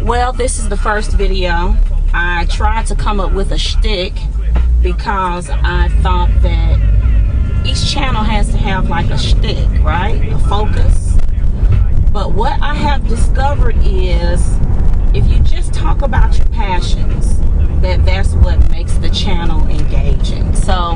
Well, this is the first video. I tried to come up with a shtick because I thought that each channel has to have like a shtick, right? A focus. But what I have discovered is if you just talk about your passions, that's what makes the channel engaging. So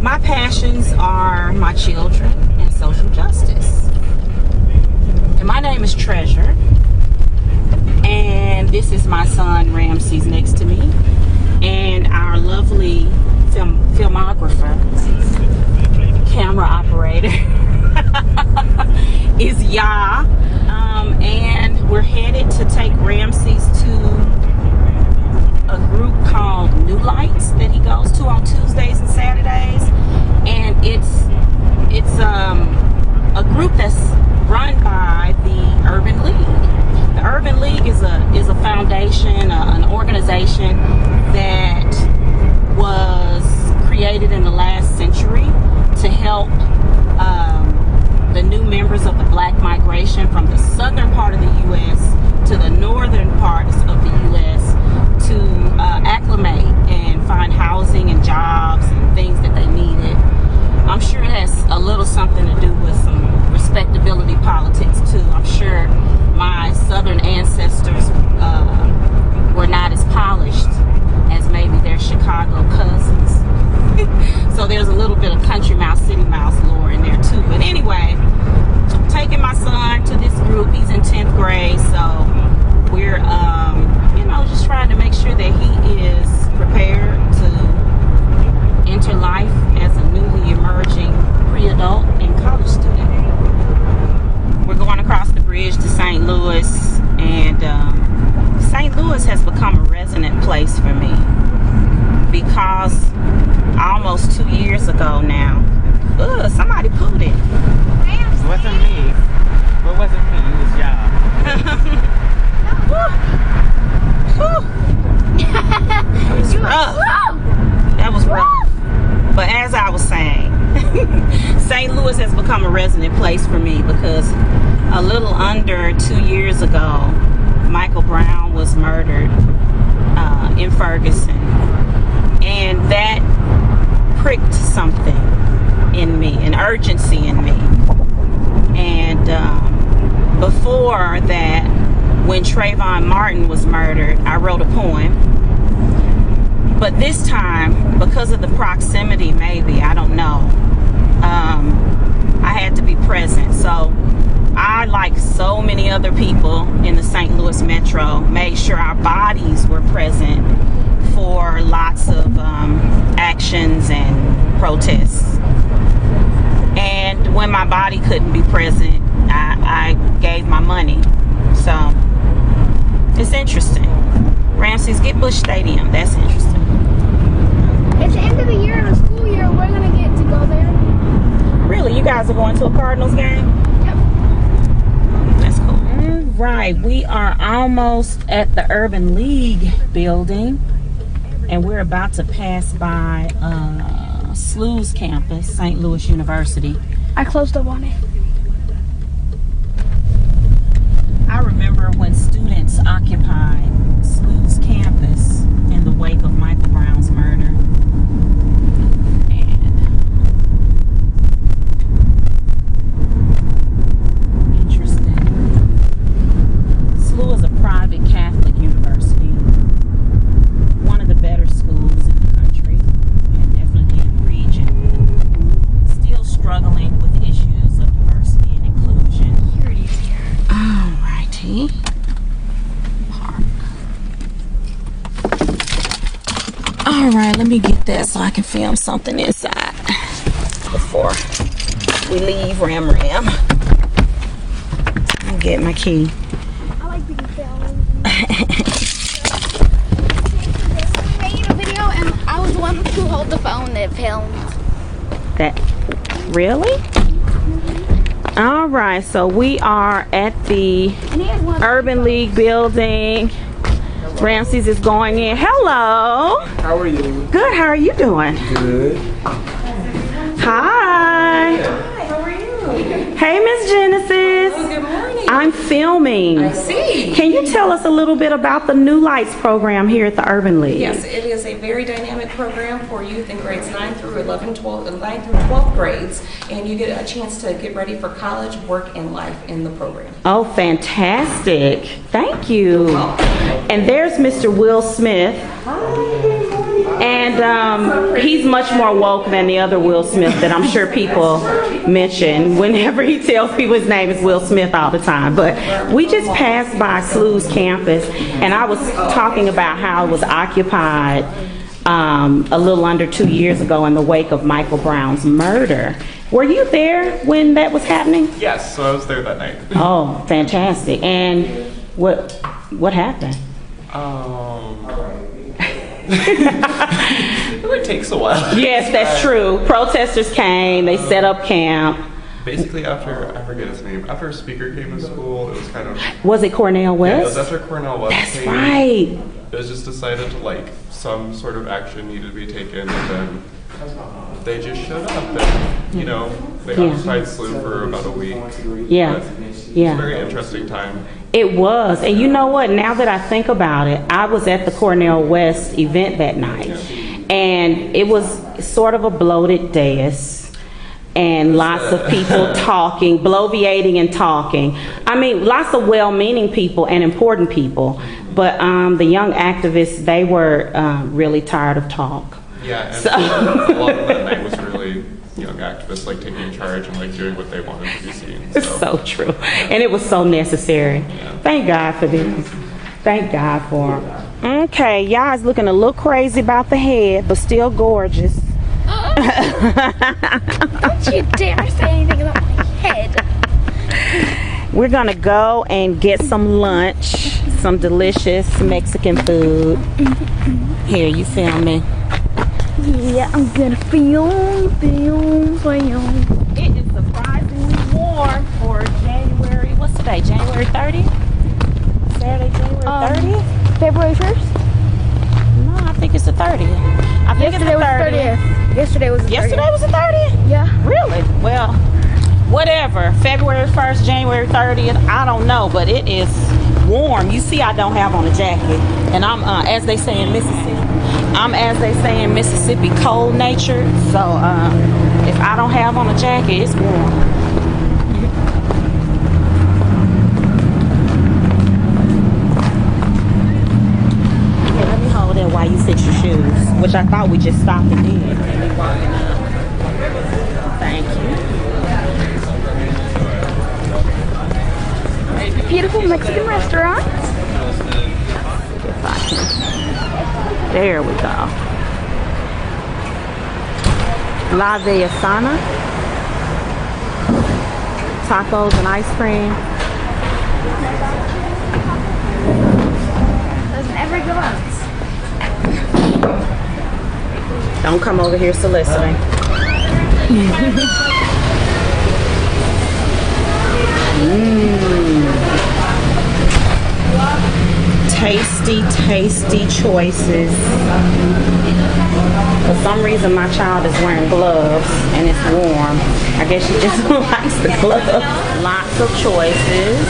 my passions are my children and social justice. And my name is Treasure. And this is my son Ramses next to me. And our lovely filmographer, camera operator is Ya. And we're headed to take Ramses to a group called New Lights that he goes to on Tuesdays and Saturdays. And it's a group that's run by the Urban League. The Urban League is a foundation, an organization that was created in the last century to help the new members of the Black migration from the southern part of the U.S. to the northern parts of the U.S. to acclimate and find housing and jobs and things that they needed. I'm sure it has a little something to do with some respectability politics too. I'm sure my southern ancestors were not as polished as maybe their Chicago cousins. So there's a little bit of country mouse, city mouse lore in there too. But anyway, I'm taking my son to this group. He's in 10th grade, so we're just trying to make sure that he is prepared to enter life as a newly emerging pre-adult and college student. We're going across the bridge to St. Louis, and St. Louis has become a resonant place for me because almost 2 years ago now, somebody pooed it. It wasn't me. It wasn't me. It was y'all. That was rough. That was rough. But as I was saying, St. Louis has become a resonant place for me because a little under 2 years ago, Michael Brown was murdered in Ferguson. And that pricked something in me, an urgency in me. And before that, when Trayvon Martin was murdered, I wrote a poem. But this time, because of the proximity, maybe, I don't know, I had to be present. So I, like so many other people in the St. Louis metro, made sure our bodies were present for lots of actions and protests. And when my body couldn't be present, I gave my money. So it's interesting. Ramses, get Busch Stadium. That's interesting. It's the end of the year and the school year. We're gonna get to go there. Really? You guys are going to a Cardinals game? Yep. That's cool. All right, we are almost at the Urban League building, and we're about to pass by SLU's campus, St. Louis University. I closed up on it. I remember when students occupied SLU's campus in the wake of Michael Brown's murder. And interesting. SLU is a private Catholic university, one of the better schools in the country, and definitely in the region. Still struggling with issues of diversity and inclusion. Here it is here. Alrighty. Park. Alright, let me get that so I can film something inside before we leave Ram. I'll get my key. I like being filmed. We made a video and I was the one who held the phone that filmed. That really? Alright, so we are at the Urban League building. Ramses is going in. Hello. How are you? Good. How are you doing? Good. Hi. How are you? Hey, Miss Genesis. Good morning. I'm filming. I see. Can you tell us a little bit about the New Lights program here at the Urban League? Yes, it is a very dynamic program for youth in grades 9 through 11, 12, 9 through 12th grades, and you get a chance to get ready for college, work, and life in the program. Oh, fantastic. Thank you. And there's Mr. Will Smith. And he's much more woke than the other Will Smith that I'm sure people mention whenever he tells people his name is Will Smith all the time. But we just passed by SLU's campus, and I was talking about how it was occupied a little under 2 years ago in the wake of Michael Brown's murder. Were you there when that was happening? Yes, so I was there that night. Oh, fantastic. And what happened? It takes a while. Yes, that's true. Protesters came, they set up camp. Basically, after, I forget his name, after a speaker came to school, it was kind of... Was it Cornell Yeah, it was West? after Cornell West That's came. right. It was just decided to, like, some sort of action needed to be taken, and then they just showed up, and, you know, they Yeah. occupied SLU for about a week. Yeah, But it was yeah. a very interesting time. It was. And you know what? Now that I think about it, I was at the Cornell West event that night. And it was sort of a bloated dais. And lots of people talking, bloviating and talking. I mean, lots of well-meaning people and important people. But the young activists, they were really tired of talk. Yeah, and So- a lot of that night was really young activists, like, taking charge and, like, doing what they wanted to be seen. It's so true. And it was so necessary. Thank God for this. Thank God for him. Okay, y'all is looking a little crazy about the head, but still gorgeous. Don't you dare say anything about my head. We're gonna go and get some lunch, some delicious Mexican food. Here, you film me. Yeah, I'm gonna film. It is surprisingly warm for January. What's today? January 30th? Saturday, January 30th? February 1st? No, I think it's the 30th. I think Yesterday it's was the the 30th. Yesterday was the 30th. Yesterday was the 30th? Yeah. Really? Well, whatever. February 1st, January 30th, I don't know, but it is warm. You see I don't have on a jacket. And I'm, as they say in Mississippi, cold natured. So if I don't have on a jacket, it's warm. Here, let me hold it while you fix your shoes, which I thought we just stopped and did. Thank you. Beautiful Mexican restaurant. There we go. La Vellasana. Tacos and ice cream. Doesn't ever go out. Don't come over here soliciting. Tasty, tasty choices. For some reason, my child is wearing gloves and it's warm. I guess she just likes the gloves. Lots of choices.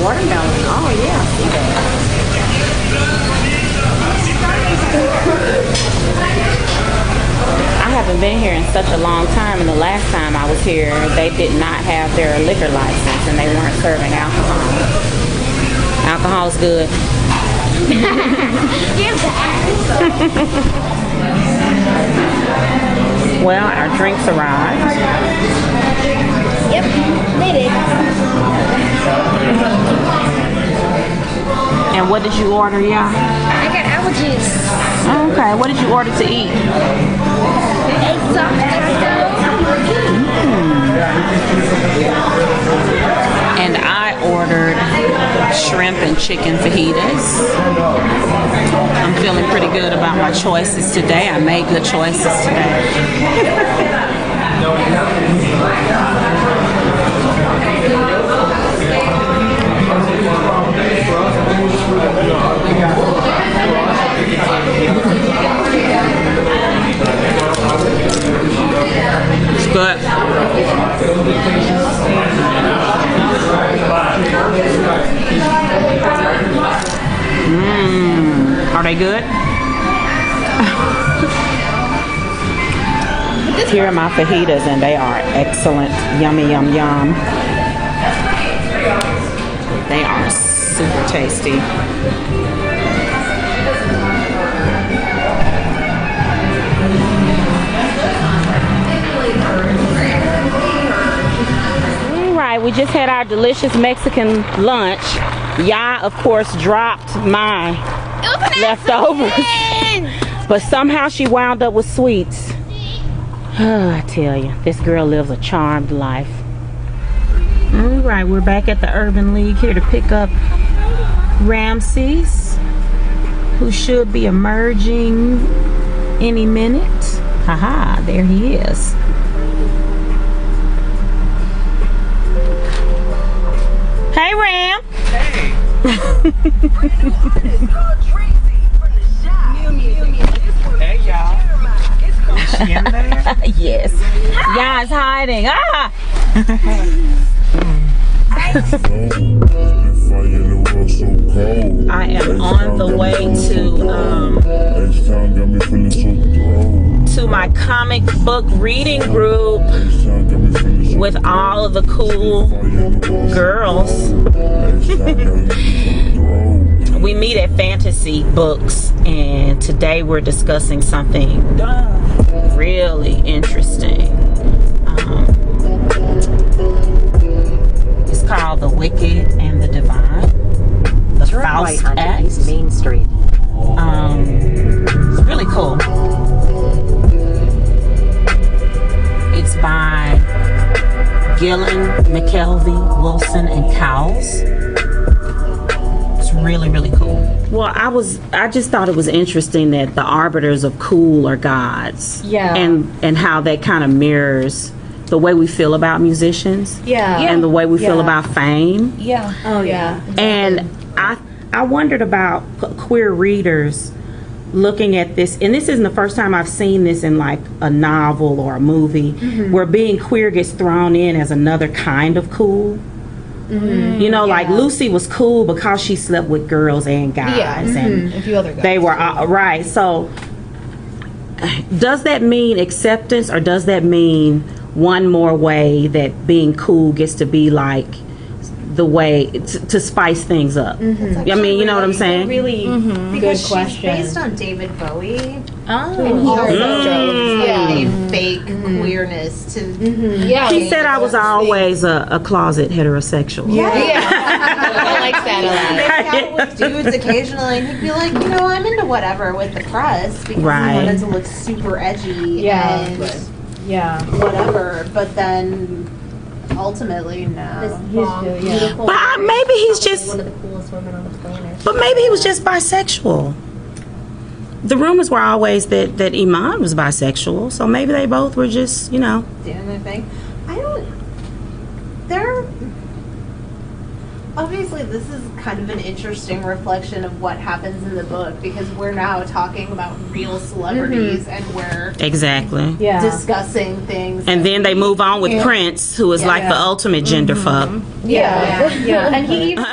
Watermelon. Oh, yeah, I see that. I haven't been here in such a long time, and the last time I was here, they did not have their liquor license, and they weren't serving alcohol. Alcohol's good. Well, our drinks arrived. Yep, they did. And what did you order, yeah? I got apple juice. Okay, what did you order to eat? Egg soft taco. And I ordered shrimp and chicken fajitas. I'm feeling pretty good about my choices today. I made good choices today. Are they good? Here are my fajitas, and they are excellent. Yummy, yum, yum. They are super tasty. All right, we just had our delicious Mexican lunch. Ya, of course, dropped my leftovers, but somehow she wound up with sweets. I tell you, this girl lives a charmed life. All right, we're back at the Urban League here to pick up Ramses, who should be emerging any minute. Haha, there he is. Hey, Ram. Hey. Hey, y'all. Is she in there? Yes. Yeah, it's hiding. Ah! I am on the way to my comic book reading group with all of the cool girls. We meet at Fantasy Books, and today we're discussing something really interesting. It's called The Wicked and the Divine. The Faust Act. East Main Street. It's really cool. It's by Gillen, McKelvey, Wilson, and Cowles. It's really, really cool. Well, I just thought it was interesting that the arbiters of cool are gods. Yeah. And how that kind of mirrors the way we feel about musicians. Yeah. And the way we feel about fame. Yeah. Oh yeah. And I wondered about queer readers looking at this, and this isn't the first time I've seen this in like a novel or a movie, where being queer gets thrown in as another kind of cool. You know, like Lucy was cool because she slept with girls and guys, and a few other guys. they were right. So, does that mean acceptance, or does that mean one more way that being cool gets to be like the way to spice things up? I mean, you know what I'm saying? Really Good question. She's based on David Bowie. Oh. And he also Yeah. made fake queerness to. Yeah. He said I was always a closet heterosexual. I like that a lot. They out with dudes occasionally, and he'd be like, you know, I'm into whatever with the press because Right. he wanted to look super edgy and whatever. But then ultimately, no. But maybe he's just. One of the coolest women on the planet. But maybe he was just bisexual. The rumors were always that Iman was bisexual, so maybe they both were just, you know. Doing their thing. They're obviously, this is kind of an interesting reflection of what happens in the book, because we're now talking about real celebrities and we're Exactly. discussing things. And then they move on with Prince, who is like the ultimate gender fuck. And he even